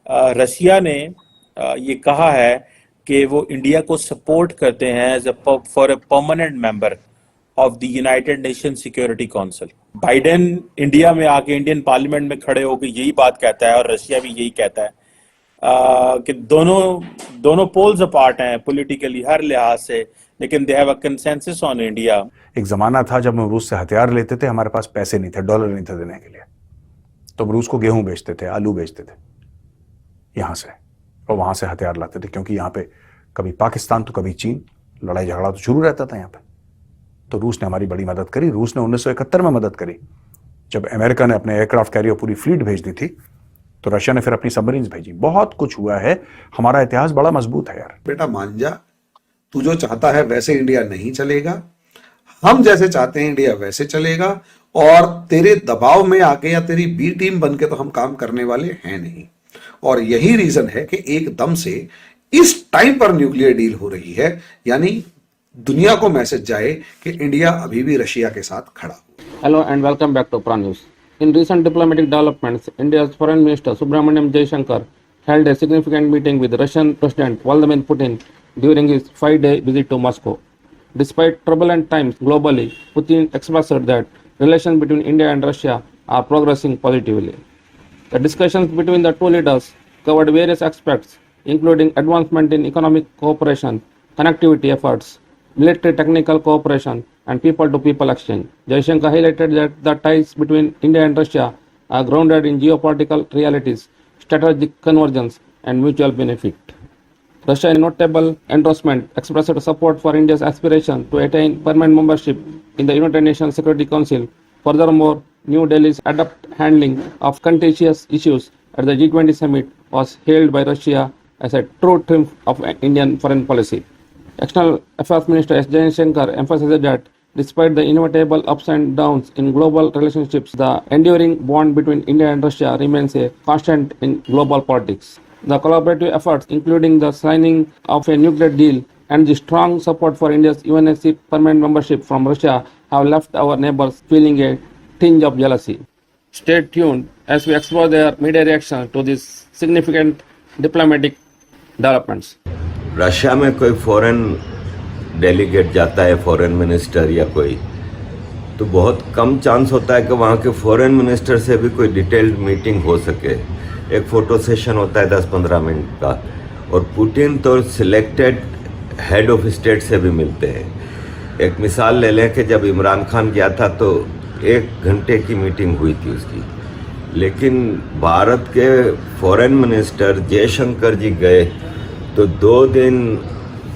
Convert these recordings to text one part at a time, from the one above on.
Russia ने ये कहा है कि वो इंडिया को सपोर्ट करते हैं as for a permanent member of the United Nation Security Council. Biden India में आके इंडियन पार्लियामेंट में खड़े होकर यही बात कहता है और रशिया भी यही कहता है कि दोनों दोनों पोल्स अपार्ट हैं पॉलिटिकली हर लिहाज से, लेकिन they have a consensus on India. एक जमाना था जब हम रूस से हथियार लेते थे, हमारे पास पैसे नहीं थे, डॉलर नहीं थे देने के लिए, तो हम रूस को गेहूं बेचते थे, आलू बेचते थे यहां से, और वहां से हथियार लाते थे, क्योंकि यहां पे कभी पाकिस्तान तो कभी चीन, लड़ाई झगड़ा तो शुरू रहता था यहां पे। तो रूस ने हमारी बड़ी मदद करी। रूस ने 1971 में मदद करी, जब अमेरिका ने अपने एयरक्राफ्ट कैरियर पूरी फ्लीट भेज दी थी, तो रशिया ने फिर अपनी सबमरीन्स भेजी। बहुत कुछ हुआ है, हमारा इतिहास बड़ा मजबूत है यार। बेटा मान जा, तू जो चाहता है वैसे इंडिया नहीं चलेगा, हम जैसे चाहते हैं इंडिया वैसे चलेगा, और तेरे दबाव में आके या तेरी बी टीम बन के तो हम काम करने वाले हैं नहीं। और यही रीजन है कि एकदम से इस टाइम पर न्यूक्लियर डील हो रही है, यानी दुनिया को मैसेज जाए कि इंडिया अभी भी रशिया के साथ खड़ा हो। Hello and welcome back to Pra News. In recent diplomatic developments, India's Foreign Minister Subramaniam Jaishankar held a significant meeting with Russian President Vladimir Putin during his 5-day visit to Moscow. Despite turbulent times globally, Putin expressed that relations between India and Russia are progressing positively. The discussions between the two leaders covered various aspects, including advancement in economic cooperation, connectivity efforts, military technical cooperation, and people-to-people exchange. Jaishankar highlighted that the ties between India and Russia are grounded in geopolitical realities, strategic convergence, and mutual benefit. Russia, in notable endorsement, expressed support for India's aspiration to attain permanent membership in the United Nations Security Council. Furthermore, New Delhi's adept handling of contentious issues at the G20 summit was hailed by Russia as a true triumph of Indian foreign policy. External Affairs Minister S. Jaishankar emphasized that despite the inevitable ups and downs in global relationships, the enduring bond between India and Russia remains a constant in global politics. The collaborative efforts, including the signing of a nuclear deal and the strong support for India's UNSC permanent membership from Russia, have left our neighbors feeling a tinge of jealousy. Stay tuned as we explore their media reaction to these significant diplomatic developments. Russia में कोई foreign delegate जाता है, foreign minister या कोई, तो बहुत कम chance होता है कि वहाँ के फॉरेन मिनिस्टर से भी कोई डिटेल्ड मीटिंग हो सके। एक फ़ोटो सेशन होता है 10-15 मिनट का, और पुतिन तो सिलेक्टेड हेड ऑफ स्टेट से भी मिलते हैं। एक मिसाल ले लें कि जब इमरान खान गया था तो 1 घंटे की मीटिंग हुई थी उसकी, लेकिन भारत के फॉरेन मिनिस्टर जयशंकर जी गए तो 2 दिन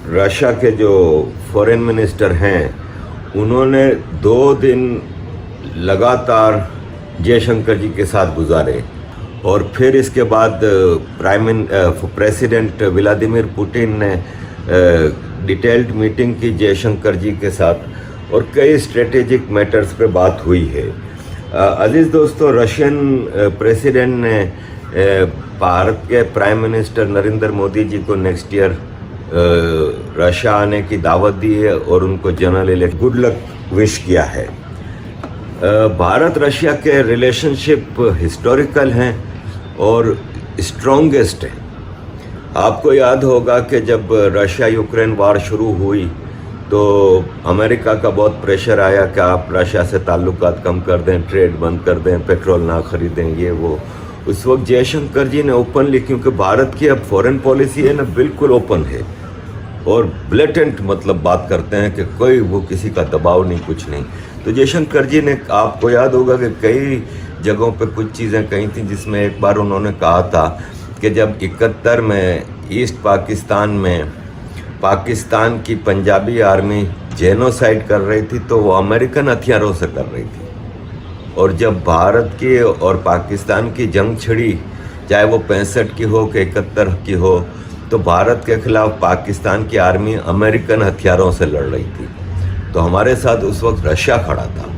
रशिया के जो फॉरेन मिनिस्टर हैं उन्होंने 2 दिन लगातार जयशंकर जी के साथ गुजारे, और फिर इसके बाद प्रेसिडेंट व्लादिमीर पुतिन ने डिटेल्ड मीटिंग की जयशंकर जी के साथ, और कई स्ट्रेटेजिक मैटर्स पे बात हुई है। अजीज़ दोस्तों, रशियन प्रेसिडेंट ने भारत के प्राइम मिनिस्टर नरेंद्र मोदी जी को नेक्स्ट ईयर रशिया आने की दावत दी है और उनको general election good luck wish किया है। भारत रशिया के रिलेशनशिप हिस्टोरिकल हैं और स्ट्रॉन्गेस्ट है। आपको याद होगा कि जब रशिया यूक्रेन वार शुरू हुई तो अमेरिका का बहुत प्रेशर आया कि आप रशिया से ताल्लुकात कम कर दें, ट्रेड बंद कर दें, पेट्रोल ना खरीदें, ये वो। उस वक्त जयशंकर जी ने ओपनली, क्योंकि भारत की अब फॉरेन पॉलिसी है ना बिल्कुल ओपन है और ब्लेटेंट मतलब बात करते हैं कि कोई वो किसी का दबाव नहीं, कुछ नहीं। तो जयशंकर जी ने, आपको याद होगा कि कई जगहों पे कुछ चीज़ें कही थी, जिसमें एक बार उन्होंने कहा था कि जब 71 में ईस्ट पाकिस्तान में पाकिस्तान की पंजाबी आर्मी जेनोसाइड कर रही थी तो वो अमेरिकन हथियारों से कर रही थी, और जब भारत की और पाकिस्तान की जंग छिड़ी, चाहे वो 65 की हो कि 71 की हो, तो भारत के खिलाफ पाकिस्तान की आर्मी अमेरिकन हथियारों से लड़ रही थी। तो हमारे साथ उस वक्त रशिया खड़ा था,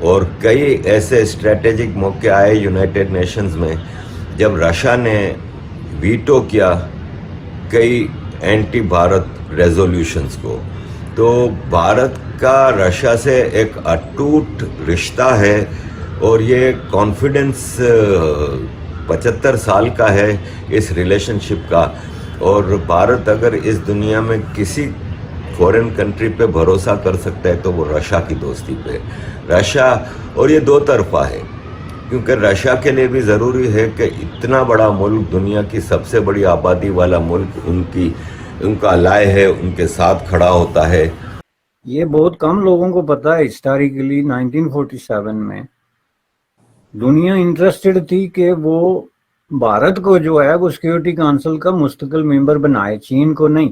और कई ऐसे स्ट्रेटेजिक मौके आए यूनाइटेड नेशंस में जब रशिया ने वीटो किया कई एंटी भारत रेजोल्यूशंस को। तो भारत का रशिया से एक अटूट रिश्ता है, और ये कॉन्फिडेंस 75 साल का है इस रिलेशनशिप का, और भारत अगर इस दुनिया में किसी फॉरेन कंट्री पे भरोसा कर सकता है तो वो रशिया की दोस्ती पे। रशिया, और ये दो तरफा है, क्योंकि रशिया के लिए भी ज़रूरी है कि इतना बड़ा मुल्क, दुनिया की सबसे बड़ी आबादी वाला मुल्क, उनका अलाय है, उनके साथ खड़ा होता है। ये बहुत कम लोगों को पता है। हिस्टोरिकली 1947 में दुनिया इंटरेस्टेड थी कि वो भारत को जो है वो सिक्योरिटी काउंसिल का मुस्तकिल मेंबर बनाए, चीन को नहीं।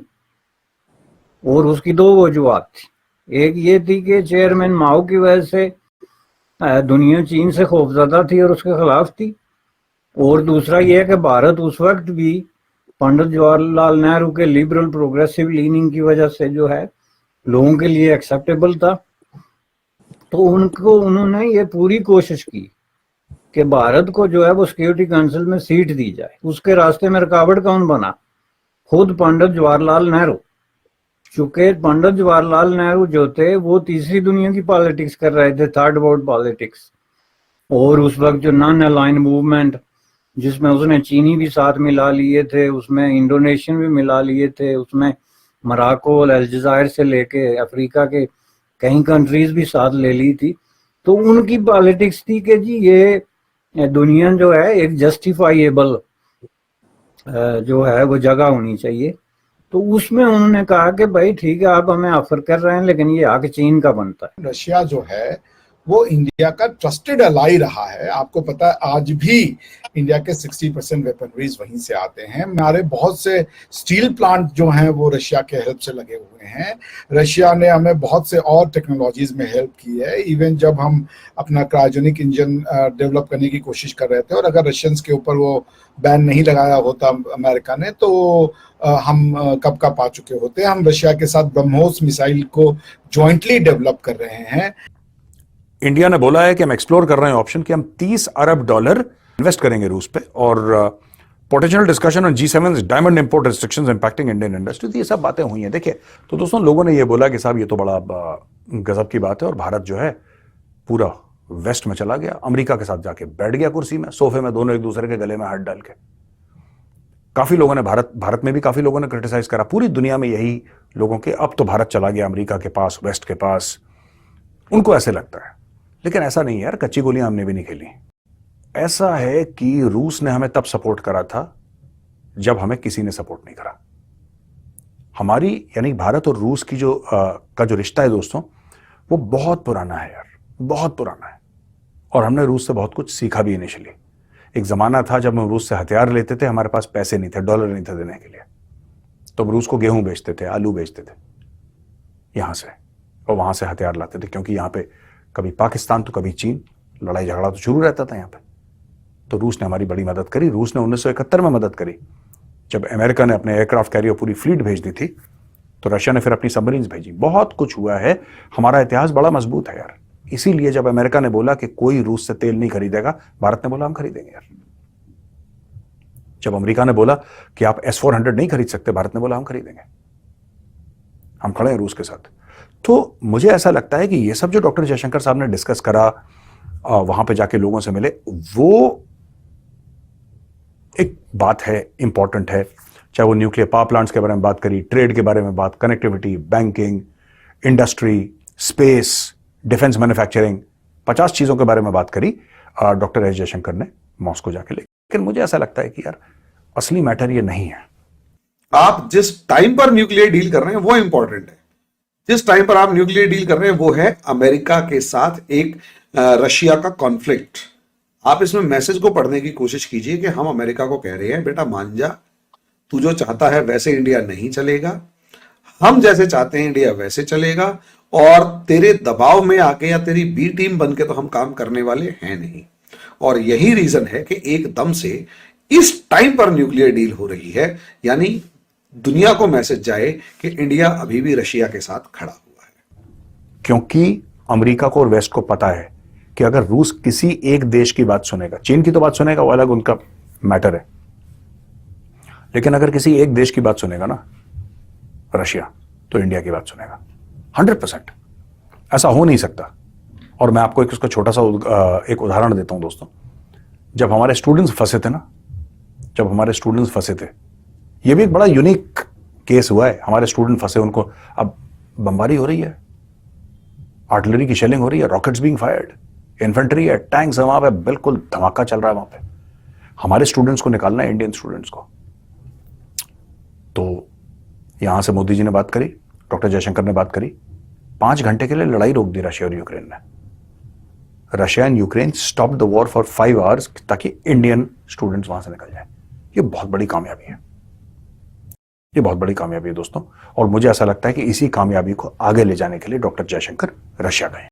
और उसकी दो वजूहत थी। एक ये थी कि चेयरमैन माओ की वजह से दुनिया चीन से खौफजदा थी और उसके खिलाफ थी। और दूसरा ये है कि भारत उस वक्त भी पंडित जवाहरलाल नेहरू के लिबरल प्रोग्रेसिव लीनिंग की वजह से जो है लोगों के लिए एक्सेप्टेबल था। तो उन्होंने ये पूरी कोशिश की कि भारत को जो है वो सिक्योरिटी काउंसिल में सीट दी जाए। उसके रास्ते में रुकावट कौन बना? खुद पंडित जवाहरलाल नेहरू। चूंकि पंडित जवाहरलाल नेहरू जो थे वो तीसरी दुनिया की पॉलिटिक्स कर रहे थे, थर्ड वर्ल्ड पॉलिटिक्स। और उस वक्त जो नॉन अलाइन मूवमेंट, जिसमें उसने चीनी भी साथ मिला लिए थे, उसमें इंडोनेशियन भी मिला लिए थे, उसमें मोरक्को, अलजायर से लेके अफ्रीका के कई कंट्रीज भी साथ ले ली थी। तो उनकी पॉलिटिक्स थी कि जी ये दुनिया जो है एक जस्टिफाइएबल जो है वो जगह होनी चाहिए। तो उसमें उन्होंने कहा कि भाई ठीक है, आप हमें ऑफर कर रहे हैं, लेकिन ये आके चीन का बनता है। रशिया जो है वो इंडिया का ट्रस्टेड अलाई रहा है। आपको पता है आज भी इंडिया के 60% वेपनरीज वहीं से आते हैं। हमारे बहुत से स्टील प्लांट जो हैं वो रशिया के हेल्प से लगे हुए हैं। रशिया ने हमें बहुत से और टेक्नोलॉजीज में हेल्प की है। इवन जब हम अपना क्रायोजेनिक इंजन डेवलप करने की कोशिश कर रहे थे, और अगर रशियंस के ऊपर वो बैन नहीं लगाया होता अमेरिका ने, तो हम कब का पा चुके होते। हम रशिया के साथ ब्रह्मोस मिसाइल को जॉइंटली डेवलप कर रहे हैं। इंडिया ने बोला है कि हम एक्सप्लोर कर रहे हैं ऑप्शन कि हम $30 अरब इन्वेस्ट करेंगे रूस पे, और potential discussion on G7 diamond import restrictions impacting Indian industry. तो ये सब बातें हुई हैं। देखिए, तो दोस्तों, लोगों ने ये बोला कि साहब ये तो बड़ा गजब की बात है, और भारत जो है पूरा वेस्ट में चला गया, अमेरिका के साथ जाके बैठ गया कुर्सी में, सोफे में, दोनों एक दूसरे के गले में हाथ डाल के। काफी लोगों ने भारत में भी काफी लोगों ने क्रिटिसाइज करा, पूरी दुनिया में यही लोगों के, अब तो भारत चला गया अमेरिका के पास, वेस्ट के पास, उनको ऐसे लगता है। लेकिन ऐसा नहीं है यार, कच्ची गोलियां हमने भी नहीं खेली। ऐसा है कि रूस ने हमें तब सपोर्ट करा था जब हमें किसी ने सपोर्ट नहीं करा। हमारी यानी भारत और रूस की का जो रिश्ता है दोस्तों, वो बहुत पुराना है यार, बहुत पुराना है। और हमने रूस से बहुत कुछ सीखा भी इनिशियली। एक जमाना था जब हम रूस से हथियार लेते थे, हमारे पास पैसे नहीं थे, डॉलर नहीं थे देने के लिए, तो हम रूस को गेहूं बेचते थे, आलू बेचते थे यहां से, और वहां से हथियार लाते थे, क्योंकि यहां पे कभी पाकिस्तान तो कभी चीन, लड़ाई झगड़ा तो शुरू रहता था यहाँ पे। तो रूस ने हमारी बड़ी मदद करी। रूस ने 1971 में मदद करी, जब अमेरिका ने अपने एयरक्राफ्ट कैरियर पूरी फ्लीट भेज दी थी, तो रशिया ने फिर अपनी सबमरीन्स भेजी। बहुत कुछ हुआ है, हमारा इतिहास बड़ा मजबूत है यार। इसीलिए जब अमेरिका ने बोला कि कोई रूस से तेल नहीं खरीदेगा, भारत ने बोला हम खरीदेंगे यार। जब अमेरिका ने बोला कि आप S-400 नहीं खरीद सकते, भारत ने बोला हम खरीदेंगे। हम खड़े हैं रूस के साथ। तो मुझे ऐसा लगता है कि ये सब जो डॉक्टर जयशंकर साहब ने डिस्कस करा, वहां पे जाके लोगों से मिले, वो एक बात है, इंपॉर्टेंट है। चाहे वो न्यूक्लियर पावर प्लांट्स के बारे में बात करी, ट्रेड के बारे में बात, connectivity, banking, industry, space, defence manufacturing, 50 चीजों के बारे में बात करी डॉक्टर एस जयशंकर ने मॉस्को जाके। लेकिन मुझे ऐसा लगता है कि यार असली मैटर ये नहीं है। आप जिस टाइम पर न्यूक्लियर डील कर रहे हैं वो इंपॉर्टेंट है। जिस टाइम पर आप न्यूक्लियर डील कर रहे हैं वो है अमेरिका के साथ एक रशिया का कॉन्फ्लिक्ट। आप इसमें मैसेज को पढ़ने की कोशिश कीजिए कि हम अमेरिका को कह रहे हैं, बेटा मान जा, तू जो चाहता है वैसे इंडिया नहीं चलेगा, हम जैसे चाहते हैं इंडिया वैसे चलेगा, और तेरे दबाव में आके या तेरी बी टीम बन के तो हम काम करने वाले हैं नहीं। और यही रीजन है कि एकदम से इस टाइम पर न्यूक्लियर डील हो रही है, यानी दुनिया को मैसेज जाए कि इंडिया अभी भी रशिया के साथ खड़ा हुआ है। क्योंकि अमेरिका को और वेस्ट को पता है कि अगर रूस किसी एक देश की बात सुनेगा, चीन की तो बात सुनेगा, वो अलग उनका मैटर है, लेकिन अगर किसी एक देश की बात सुनेगा ना, रशिया, तो इंडिया की बात सुनेगा 100%। ऐसा हो नहीं सकता। और मैं आपको उसका छोटा सा एक उदाहरण देता हूं दोस्तों। जब हमारे स्टूडेंट्स फंसे थे ना, जब हमारे स्टूडेंट्स फंसे थे, ये भी एक बड़ा यूनिक केस हुआ है। हमारे स्टूडेंट फंसे, उनको अब बमबारी हो रही है, आर्टिलरी की शेलिंग हो रही है, रॉकेट्स बीइंग फायर्ड, इन्फेंट्री है, टैंक्स है वहां पे, बिल्कुल धमाका चल रहा है वहां पे। हमारे स्टूडेंट्स को निकालना है, इंडियन स्टूडेंट्स को। तो यहां से मोदी जी ने बात करी, डॉक्टर जयशंकर ने बात करी, 5 घंटे के लिए लड़ाई रोक दी रशिया और यूक्रेन ने। Russia and Ukraine stop the war for 5 hours ताकि इंडियन स्टूडेंट्स वहां से निकल जाए। ये बहुत बड़ी कामयाबी है, ये बहुत बड़ी कामयाबी है दोस्तों। और मुझे ऐसा लगता है कि इसी कामयाबी को आगे ले जाने के लिए डॉक्टर जयशंकर रशिया गए।